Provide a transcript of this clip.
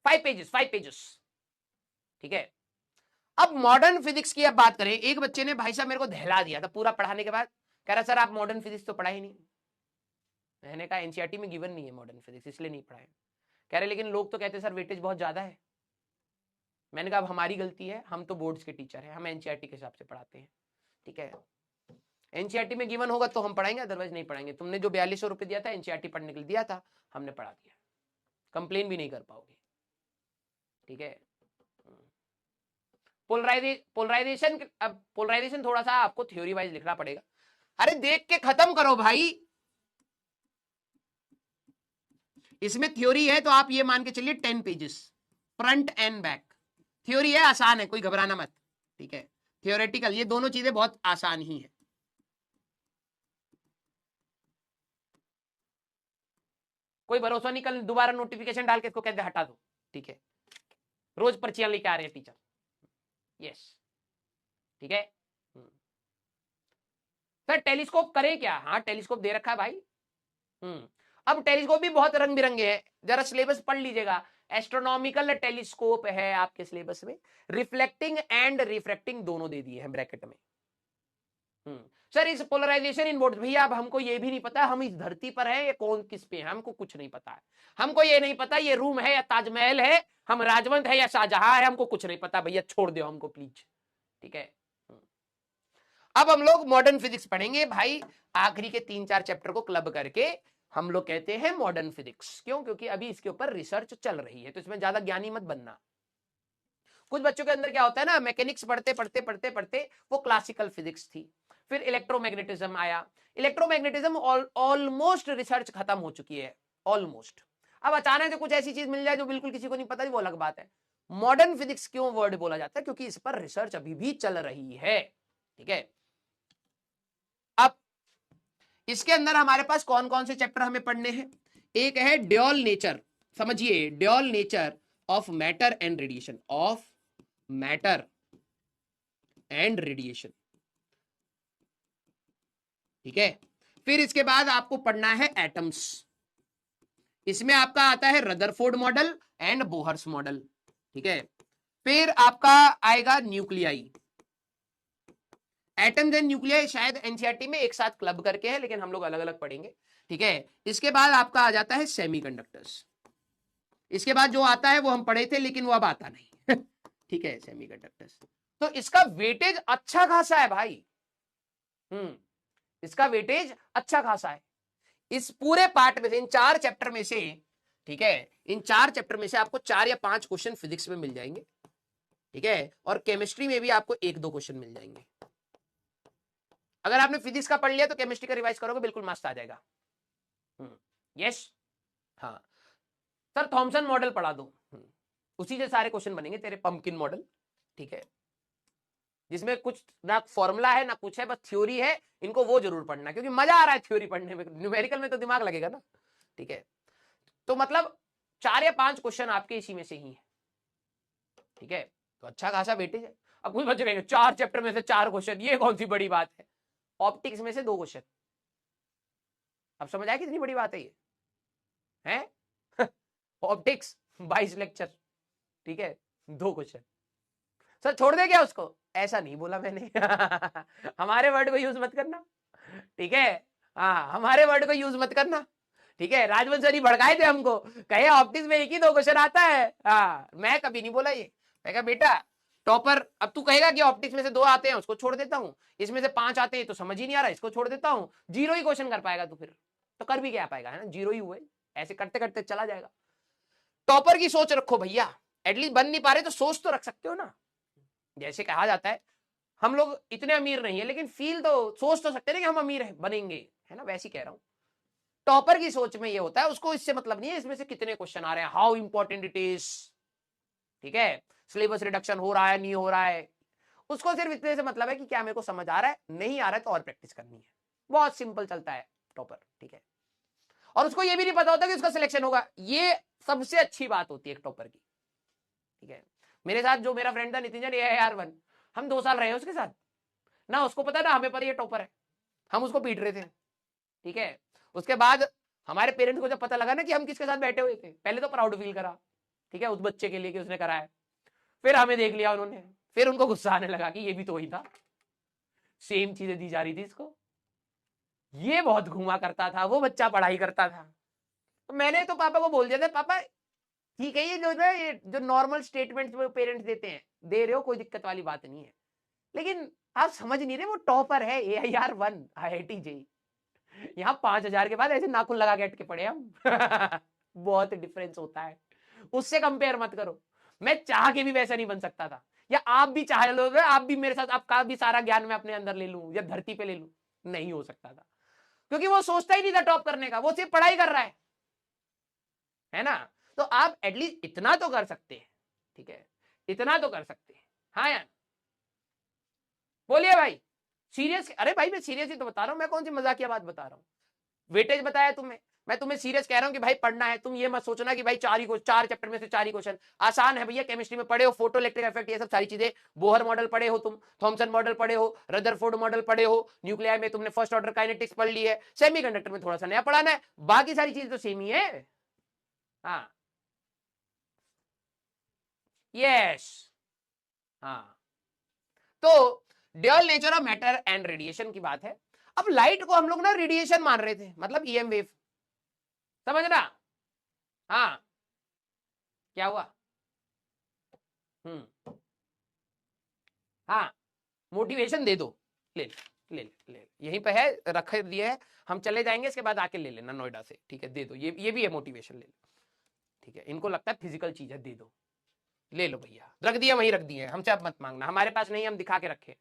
5 pages. ठीक है, अब मॉडर्न फिजिक्स की अब बात करें, एक बच्चे ने भाई साहब मेरे को दहला दिया था पूरा पढ़ाने के बाद, कह रहा सर आप मॉडर्न फिजिक्स तो पढ़ा ही नहीं। मैंने कहा एनसीईआरटी में गिवन नहीं है मॉडर्न फिजिक्स, इसलिए नहीं पढ़ाए। कह रहे लेकिन लोग तो कहते सर वेटेज बहुत ज्यादा है। मैंने कहा अब हमारी गलती है, हम तो बोर्ड्स के टीचर हैं, हम एनसीईआरटी के हिसाब से पढ़ाते हैं। ठीक है, एनसीईआरटी में गिवन होगा तो हम पढ़ाएंगे, अदरवाइज नहीं पढ़ाएंगे। तुमने जो 4200 रुपए दिया था एनसीईआरटी पढ़ने के लिए दिया था, हमने पढ़ा दिया, कंप्लेन भी नहीं कर पाओगे। ठीक है, पोलराइजेशन, अब पोलराइजेशन थोड़ा सा आपको थ्योरी वाइज लिखना पड़ेगा। अरे देख के खत्म करो भाई, इसमें थ्योरी है तो आप ये मान के चलिए 10 pages, front end back. Theory है, आसान है, कोई घबराना मत। ठीक है, थियोरेटिकल, ये दोनों चीजें बहुत आसान ही है। कोई भरोसा नहीं, कल दोबारा नोटिफिकेशन डाल के इसको कहते हटा दो। ठीक है, रोज पर्चियां लेके आ रहे हैं टीचर। यस, ठीक है। सर टेलीस्कोप करें क्या? हाँ टेलीस्कोप दे रखा है भाई। अब टेलीस्कोप भी बहुत रंग बिरंगे हैं, जरा सिलेबस पढ़ लीजिएगा। एस्ट्रोनॉमिकल टेलीस्कोप है आपके सिलेबस में, रिफ्लेक्टिंग एंड रिफ्रैक्टिंग दोनों दे दिए हैं ब्रैकेट में। सर इस पोलराइजेशन इन बोर्ड, भैया अब हमको ये भी नहीं पता हम इस धरती पर है या कौन किस पे है, हमको कुछ नहीं पता है। हमको ये नहीं पता ये रूम है या ताजमहल है, हम राजवंत है या शाहजहां है, हमको कुछ नहीं पता भैया, छोड़ दो हमको प्लीज। ठीक है, अब हम लोग मॉडर्न फिजिक्स पढ़ेंगे भाई, आखिरी के 3-4 चैप्टर को क्लब करके हम लोग कहते हैं मॉडर्न फिजिक्स। क्यों? क्योंकि अभी इसके ऊपर रिसर्च चल रही है, तो इसमें ज्यादा ज्ञानी मत बनना। कुछ बच्चों के अंदर क्या होता है ना, मैकेनिक्स पढ़ते पढ़ते पढ़ते पढ़ते वो क्लासिकल फिजिक्स थी, फिर इलेक्ट्रोमैग्नेटिज्म आया। इलेक्ट्रोमैग्नेटिज्म ऑलमोस्ट रिसर्च खत्म हो चुकी है, ऑलमोस्ट। अब अचानक से कुछ ऐसी चीज मिल जाए जो बिल्कुल किसी को नहीं पता, वो अलग बात है। मॉडर्न फिजिक्स क्यों वर्ड बोला जाता है? क्योंकि इस पर रिसर्च अभी भी चल रही है। ठीक है, अब इसके अंदर हमारे पास कौन कौन से चैप्टर हमें पढ़ने हैं? एक है ड्यूअल नेचर, समझिए, dual nature of matter and radiation, of matter and radiation. ठीक है, फिर इसके बाद आपको पढ़ना है एटम्स। इसमें आपका आता है Rutherford model and Bohr's model. ठीक है, फिर आपका आएगा न्यूक्लियाई। एटम्स एंड न्यूक्लियाई शायद एनसीईआरटी में एक साथ क्लब करके है, लेकिन हम लोग अलग अलग पढ़ेंगे। ठीक है, इसके बाद आपका आ जाता है सेमीकंडक्टर्स। इसके बाद जो आता है वो हम पढ़े थे लेकिन वो अब आता नहीं। ठीक है, सेमीकंडक्टर्स। तो इसका वेटेज अच्छा खासा है भाई। इसका वेटेज अच्छा खासा है इस पूरे पार्ट में से, इन 4 चैप्टर में से। ठीक है, इन 4 चैप्टर में से आपको 4 या 5 क्वेश्चन फिजिक्स में मिल जाएंगे। ठीक है, और केमिस्ट्री में भी आपको 1-2 क्वेश्चन मिल जाएंगे। अगर आपने फिजिक्स का पढ़ लिया तो केमिस्ट्री का रिवाइज करोगे, बिल्कुल मस्त आ जाएगा। यस, हाँ सर थॉमसन मॉडल पढ़ा दो, उसी से सारे क्वेश्चन बनेंगे तेरे, पंपकिन मॉडल। ठीक है, जिसमें कुछ ना फॉर्मूला है ना कुछ है, बस थ्योरी है। इनको वो जरूर पढ़ना क्योंकि मजा आ रहा है थ्योरी पढ़ने में, न्यूमेरिकल में तो दिमाग लगेगा ना। ठीक है, तो मतलब 4 या 5 क्वेश्चन आपके इसी में से ही है। ठीक है, तो अच्छा खासा वेटेज है। अब कुछ बच्चे कहेंगे 4 चैप्टर में से 4 क्वेश्चन, ये कौन सी बड़ी बात है? ऑप्टिक्स में से 2 क्वेश्चन, अब समझ आया कितनी बड़ी बात है ये है? Optics 22 lecture. ठीक है, 2 क्वेश्चन। सर छोड़ दे क्या उसको? ऐसा नहीं बोला मैंने। हमारे वर्ड को यूज मत करना। ठीक है, हाँ हमारे वर्ड को यूज मत करना। ठीक है, राजवंश सर ही भड़काए थे हमको, कहे ऑप्टिक्स में 1 ही 2 क्वेश्चन आता है। हाँ मैं कभी नहीं बोला ये। मैं कहा बेटा टॉपर, अब तू कहेगा कि ऑप्टिक्स में से 2 आते हैं उसको छोड़ देता हूँ, इसमें से 5 आते हैं तो समझ ही नहीं आ रहा इसको छोड़ देता हूँ, 0 ही क्वेश्चन कर पाएगा तू, फिर तो कर भी क्या पाएगा, है ना, 0 ही हुए, ऐसे करते करते चला जाएगा। टॉपर की सोच रखो भैया, एटलीस्ट बन नहीं पा रहे तो सोच तो रख सकते हो ना। जैसे कहा जाता है हम लोग इतने अमीर नहीं है लेकिन फील तो सोच तो सकते हैं कि हम अमीर है बनेंगे, है ना, वैसे ही कह रहा हूं। टॉपर की सोच में ये होता है, उसको इससे मतलब नहीं है इसमें से कितने क्वेश्चन आ रहे हैं, हाउ इंपॉर्टेंट इट इज। ठीक है, सिलेबस रिडक्शन हो रहा है नहीं हो रहा है, उसको सिर्फ इतने से मतलब है कि क्या मेरे को समझ आ रहा है, नहीं आ रहा है तो और प्रैक्टिस करनी है। बहुत सिंपल चलता है टॉपर। ठीक है, और उसको ये भी नहीं पता होता कि उसका सिलेक्शन होगा, ये सबसे अच्छी बात होती है एक टॉपर की। ठीक है, मेरे साथ जो मेरा फ्रेंड था नितिन AR1, हम 2 साल रहे उसके साथ, ना उसको पता ना हमें पता ये टॉपर है, हम उसको पीट रहे थे। ठीक है, उसके बाद हमारे पेरेंट्स को जब पता लगा ना कि हम किसके साथ बैठे हुए थे, पहले तो प्राउड फील करा, ठीक है, उस बच्चे के लिए कि उसने कराया। फिर हमें देख लिया उन्होंने, फिर उनको गुस्सा आने लगा कि ये भी तो वही था, सेम चीजें दी जा रही थी इसको, ये बहुत घूमा करता था, वो बच्चा पढ़ाई करता था। तो मैंने तो पापा को बोल दिया था, पापा ठीक है, ये जो ना ये जो नॉर्मल स्टेटमेंट्स वो पेरेंट्स देते हैं, दे रहे हो, कोई दिक्कत वाली बात नहीं है, लेकिन आप समझ नहीं रहे, वो टॉपर है AIR1 IIT JEE, यहाँ 5,000 के बाद ऐसे नाखून लगा के अटके पड़े हम बहुत डिफरेंस होता है, उससे कंपेयर मत करो। मैं चाह के भी वैसा नहीं बन सकता था, या आप भी चाह लो, आप भी मेरे साथ आपका भी सारा ज्ञान मैं अपने अंदर ले लूं या धरती पे ले लूं, नहीं हो सकता था, क्योंकि वो सोचता ही नहीं था टॉप करने का, वो सिर्फ पढ़ाई कर रहा है ना। तो आप एटलीस्ट इतना तो कर सकते हैं, ठीक है, इतना तो कर सकते हैं। हाँ यार बोलिए भाई, सीरियस, अरे भाई मैं सीरियस ही तो बता रहा हूं, मैं कौन सी मजाकिया बात बता रहा हूं, वेटेज बताया तुम्हें, मैं तुम्हें सीरियस कह रहा हूं कि भाई पढ़ना है, तुम ये मत सोचना कि भाई 4 चैप्टर में से 4 ही क्वेश्चन, आसान है भैया, केमिस्ट्री में पढ़े हो, फोटो इलेक्ट्रिक इफेक्ट, ये सब सारी चीजें, बोहर मॉडल पढ़े हो तुम, थॉमसन मॉडल पढ़े हो, रदरफोर्ड मॉडल पढ़े हो, न्यूक्लियर में तुमने फर्स्ट ऑर्डर काइनेटिक्स पढ़ ली है, सेमीकंडक्टर में थोड़ा सा नया पढ़ाना है, बाकी सारी चीजें तो सेम ही है। हाँ यस, हाँ, तो dual nature of matter and radiation की बात है। अब लाइट को हम लोग ना रेडिएशन मान रहे थे, मतलब EM वेव, समझ ना। हाँ क्या हुआ, हाँ मोटिवेशन दे दो, ले ले ले ले, यहीं पे है, रख दिया है, हम चले जाएंगे, इसके बाद आके ले लेना नोएडा से, ठीक है, दे दो, ये भी है मोटिवेशन, ले लो, ठीक है, इनको लगता है फिजिकल चीज है, दे दो, ले लो भैया, रख दिया वहीं रख दिए, हमसे अब मत मांगना, हमारे पास नहीं, हम दिखा के रखे।